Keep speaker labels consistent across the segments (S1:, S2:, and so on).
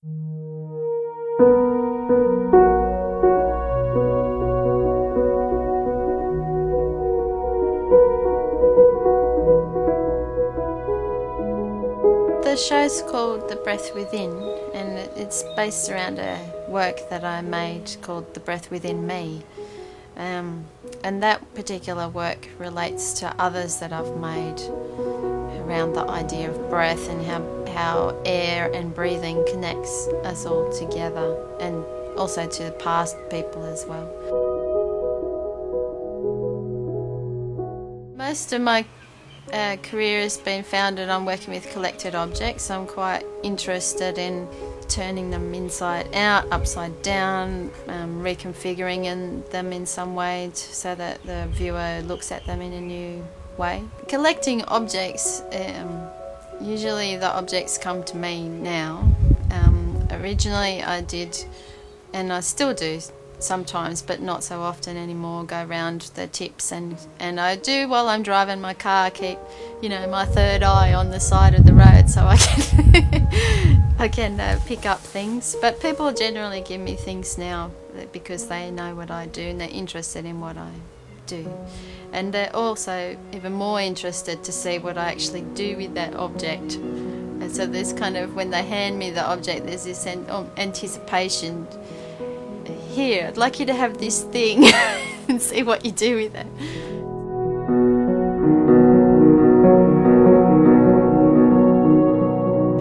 S1: The show's called The Breath Within, and it's based around a work that I made called The Breath Within Me. And that particular work relates to others that I've made around the idea of breath and how air and breathing connects us all together, and also to past people as well. Most of my career has been founded on working with collected objects. I'm quite interested in turning them inside out, upside down, reconfiguring them in some way so that the viewer looks at them in a new way. Collecting objects, usually the objects come to me now. Originally I did, and I still do sometimes, but not so often anymore, go around the tips, and I do while I'm driving my car, keep, you know, my third eye on the side of the road so I can I can pick up things. But people generally give me things now because they know what I do and they're interested in what I do, and they're also even more interested to see what I actually do with that object. And so there's kind of, when they hand me the object, there's this anticipation. Here, I'd like you to have this thing and see what you do with it.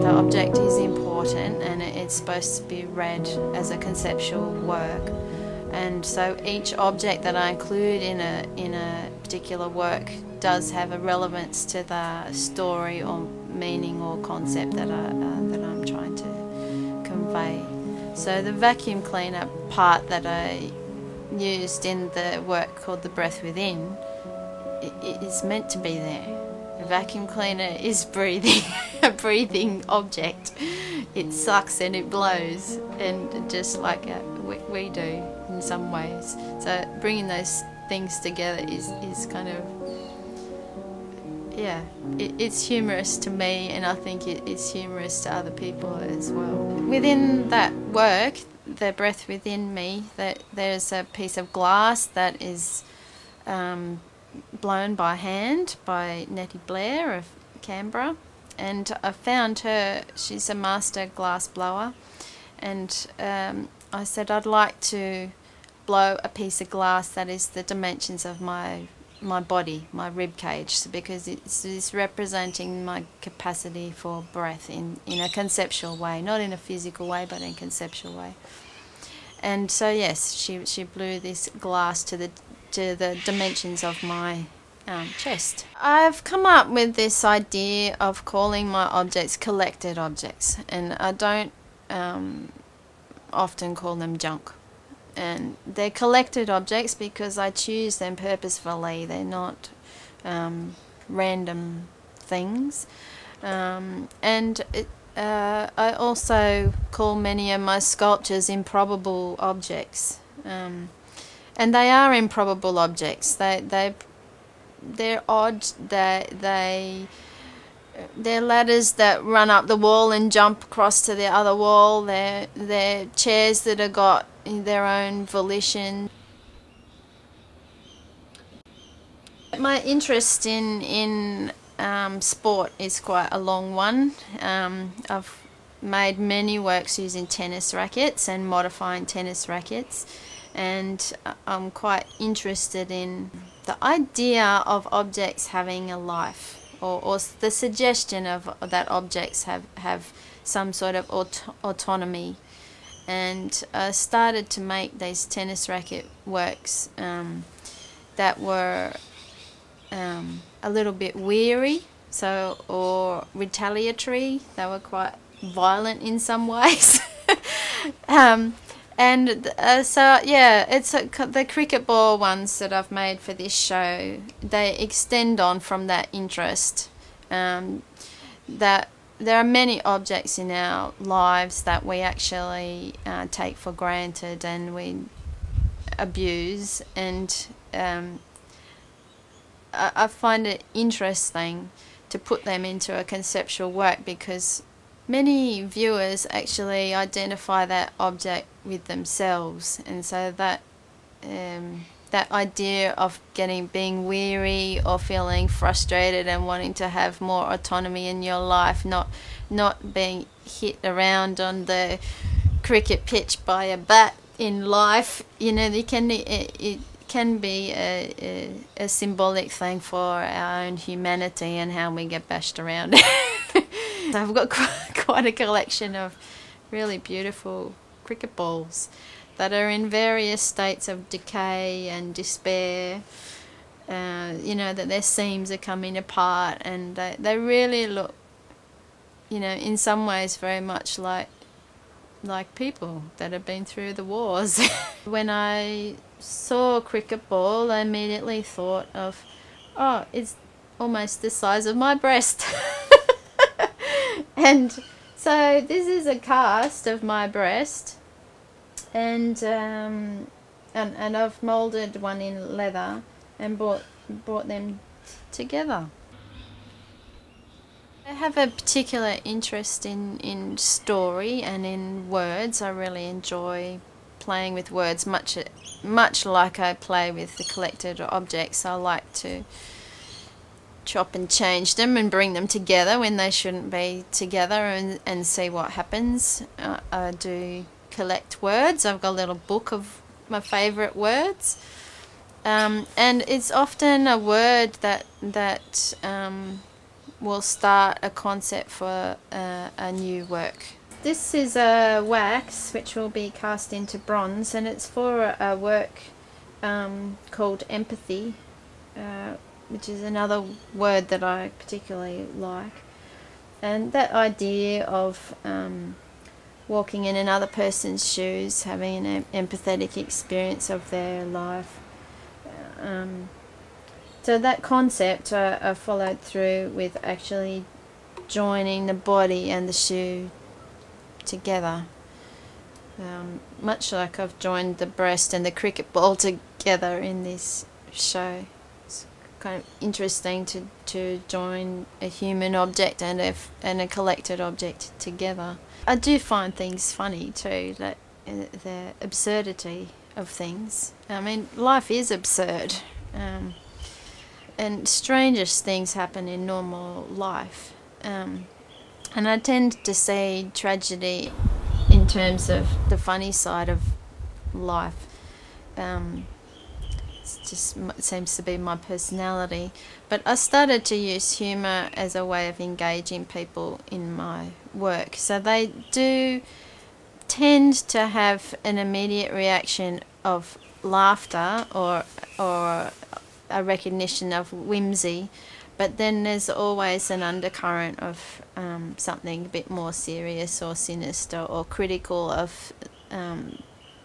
S1: The object is important, and it's supposed to be read as a conceptual work. And so each object that I include in a particular work does have a relevance to the story or meaning or concept that I'm trying to convey. So the vacuum cleaner part that I used in the work called The Breath Within, it is meant to be there. A vacuum cleaner is breathing, a breathing object. It sucks and it blows, and just like we do in some ways. So bringing those things together is kind of, yeah, it's humorous to me, and I think it's humorous to other people as well. Within that work, The Breath Within Me, there's a piece of glass that is blown by hand by Nettie Blair of Canberra, and I found her, she's a master glass blower, and I said I'd like to blow a piece of glass that is the dimensions of my body, my rib cage, because it's representing my capacity for breath in a conceptual way, not in a physical way, but in a conceptual way. And so yes, she blew this glass to the dimensions of my chest. I've come up with this idea of calling my objects collected objects, and I don't often call them junk. And they're collected objects because I choose them purposefully. They're not random things. I also call many of my sculptures improbable objects. And they are improbable objects. They're odd. They're ladders that run up the wall and jump across to the other wall. They're chairs that have got their own volition. My interest in sport is quite a long one. I've made many works using tennis rackets and modifying tennis rackets, and I'm quite interested in the idea of objects having a life, or the suggestion of that objects have some sort of autonomy. And I started to make these tennis racket works that were a little bit weary, or retaliatory. They were quite violent in some ways. So yeah, it's the cricket ball ones that I've made for this show. They extend on from that interest. That there are many objects in our lives that we actually take for granted and we abuse, and I find it interesting to put them into a conceptual work because Many viewers actually identify that object with themselves, and so that that idea of being weary or feeling frustrated and wanting to have more autonomy in your life, not being hit around on the cricket pitch by a bat in life, it can be a symbolic thing for our own humanity and how we get bashed around. So I've got quite a collection of really beautiful cricket balls that are in various states of decay and despair. That their seams are coming apart, and they really look, in some ways very much like people that have been through the wars. When I saw a cricket ball, I immediately thought of, oh, it's almost the size of my breast. And so this is a cast of my breast, and I've moulded one in leather and brought them together. I have a particular interest in story and in words. I really enjoy playing with words, much like I play with the collected objects. I like to chop and change them and bring them together when they shouldn't be together, and see what happens. I do collect words. I've got a little book of my favourite words, and it's often a word that will start a concept for a new work. This is a wax which will be cast into bronze, and it's for a work called empathy, which is another word that I particularly like. And that idea of walking in another person's shoes, having an empathetic experience of their life. So that concept I followed through with actually joining the body and the shoe together. Much like I've joined the breast and the cricket ball together in this show. It's kind of interesting to join a human object and a collected object together. I do find things funny too, that the absurdity of things. I mean, life is absurd. And strangest things happen in normal life. And I tend to see tragedy in terms of the funny side of life. It seems to be my personality. But I started to use humour as a way of engaging people in my work. So they do tend to have an immediate reaction of laughter or a recognition of whimsy, but then there's always an undercurrent of something a bit more serious or sinister or critical of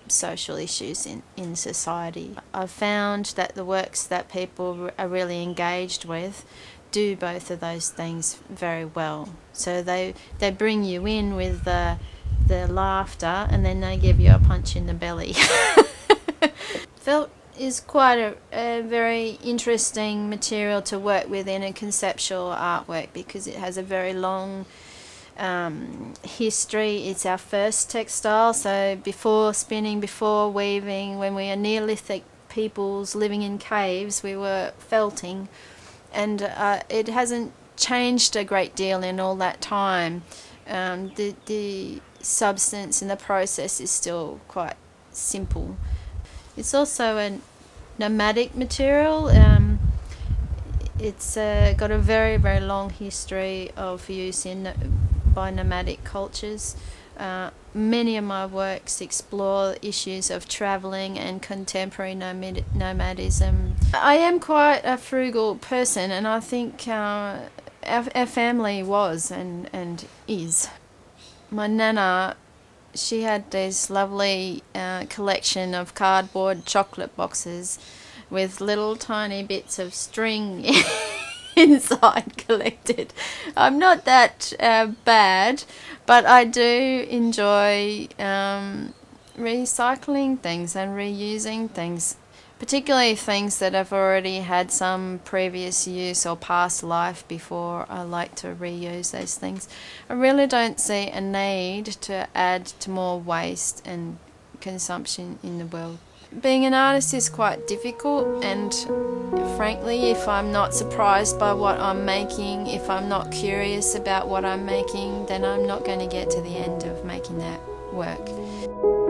S1: social issues in society. I've found that the works that people are really engaged with do both of those things very well. So they bring you in with the laughter, and then they give you a punch in the belly. Felt is quite a very interesting material to work with in a conceptual artwork, because it has a very long history. It's our first textile, so before spinning, before weaving, when we are Neolithic peoples living in caves, we were felting, and it hasn't changed a great deal in all that time. The substance and the process is still quite simple. It's also a nomadic material. It's got a very, very long history of use by nomadic cultures. Many of my works explore issues of travelling and contemporary nomadism. I am quite a frugal person, and I think our family was and is. My nana, she had this lovely collection of cardboard chocolate boxes with little tiny bits of string inside collected. I'm not that bad, but I do enjoy recycling things and reusing things. particularly things that have already had some previous use or past life before. I like to reuse those things. I really don't see a need to add to more waste and consumption in the world. Being an artist is quite difficult, and frankly, if I'm not surprised by what I'm making, if I'm not curious about what I'm making, then I'm not going to get to the end of making that work.